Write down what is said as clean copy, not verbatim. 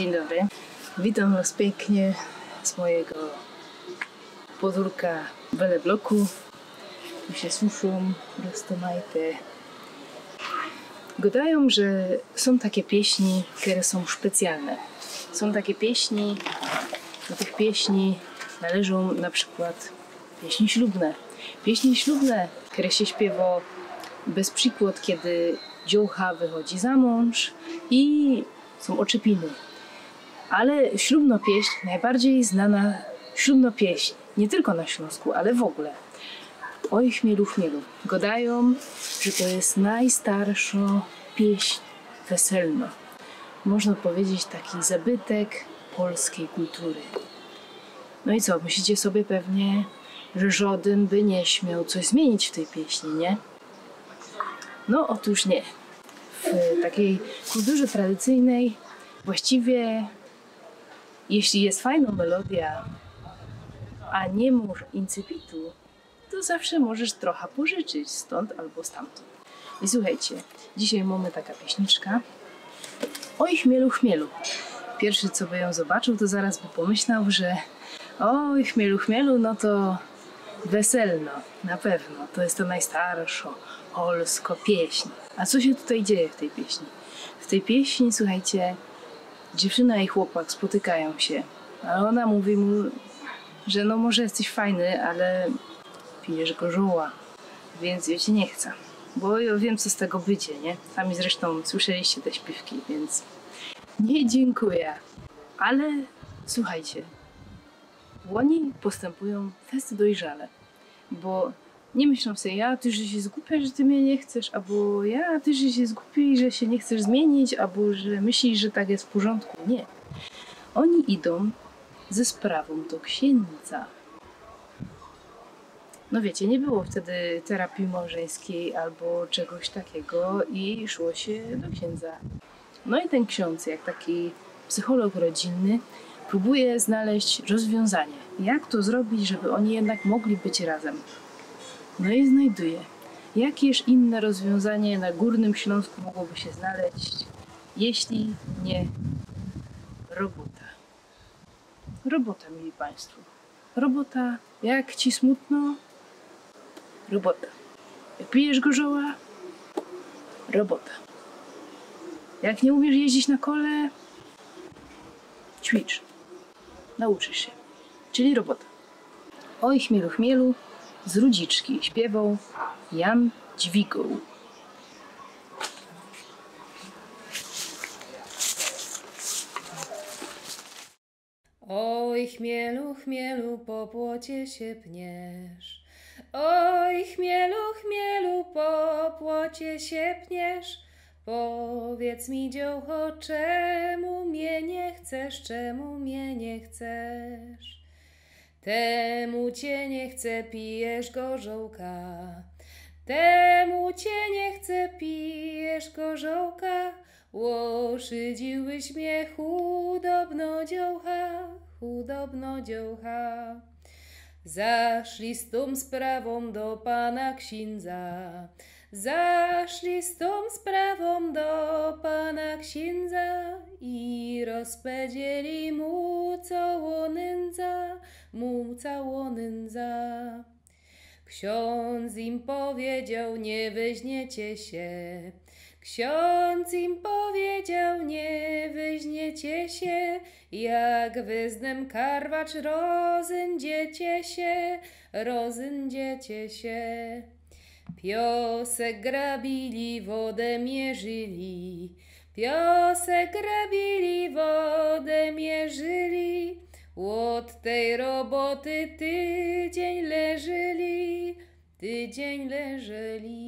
Dzień dobry. Witam Was pięknie z mojego podwórka Velebloku. Tu się suszą roztomajte. Gadają, że są takie pieśni, które są specjalne. Są takie pieśni, do tych pieśni należą na przykład pieśni ślubne. Pieśni ślubne, które się śpiewa bez przykład, kiedy dziołcha wychodzi za mąż i są oczepiny. Ale ślubna pieśń, najbardziej znana ślubna pieśń, nie tylko na Śląsku, ale w ogóle. Oj chmielu, chmielu. Gadają, że to jest najstarsza pieśń weselna. Można powiedzieć taki zabytek polskiej kultury. No i co, myślicie sobie pewnie, że żaden by nie śmiał coś zmienić w tej pieśni, nie? No otóż nie. W takiej kulturze tradycyjnej właściwie jeśli jest fajna melodia, a nie masz incypitu, to zawsze możesz trochę pożyczyć stąd albo stamtąd. I słuchajcie, dzisiaj mamy taka pieśniczka. Oj chmielu, chmielu. Pierwszy co by ją zobaczył, to zaraz by pomyślał, że oj chmielu, chmielu, no to weselno, na pewno. To jest to najstarsza polska pieśń. A co się tutaj dzieje w tej pieśni? W tej pieśni, słuchajcie, dziewczyna i chłopak spotykają się, a ona mówi mu, że no może jesteś fajny, ale pijesz gorzoła, więc ja cię nie chcę. Bo ja wiem, co z tego będzie, nie? Sami zresztą słyszeliście te śpiewki, więc nie dziękuję. Ale słuchajcie, oni postępują fest dojrzale, bo nie myślą sobie, ja ty, że się zgubię, że ty mnie nie chcesz, albo ja ty, że się zgubi, że się nie chcesz zmienić, albo że myślisz, że tak jest w porządku. Nie. Oni idą ze sprawą do księdza. No wiecie, nie było wtedy terapii małżeńskiej albo czegoś takiego i szło się do księdza. No i ten ksiądz, jak taki psycholog rodzinny, próbuje znaleźć rozwiązanie. Jak to zrobić, żeby oni jednak mogli być razem? No i znajduje. Jakież inne rozwiązanie na Górnym Śląsku mogłoby się znaleźć, jeśli nie robota. Robota, mili Państwo. Robota, jak Ci smutno? Robota. Jak pijesz gorzoła? Robota. Jak nie umiesz jeździć na kole? Ćwicz. Nauczysz się. Czyli robota. Oj chmielu, chmielu, z Rudziczki śpiewał Jan Dźwigał. Oj chmielu, chmielu, po płocie się pniesz. Oj chmielu, chmielu, po płocie się pniesz. Powiedz mi, dziołcho, czemu mnie nie chcesz, czemu mnie nie chcesz? Temu cię nie chce, pijesz gorzołka. Temu cię nie chce, pijesz gorzołka. Łoszydziłbyś mnie, chudobno dziołcha, chudobno dziołcha. Zaszli z tą sprawą do pana księdza. Zaszli z tą sprawą do pana księdza i rozpowiedzieli mu całą nędza, mu całą nędza. Ksiądz im powiedział, nie weźmiecie się. Ksiądz im powiedział, nie weźmiecie się. Jak wyznem karwacz, rozędziecie się, rozędziecie się. Piosek grabili, wodę mierzyli. Piosek grabili, wodę mierzyli. Od tej roboty tydzień leżeli, tydzień leżeli.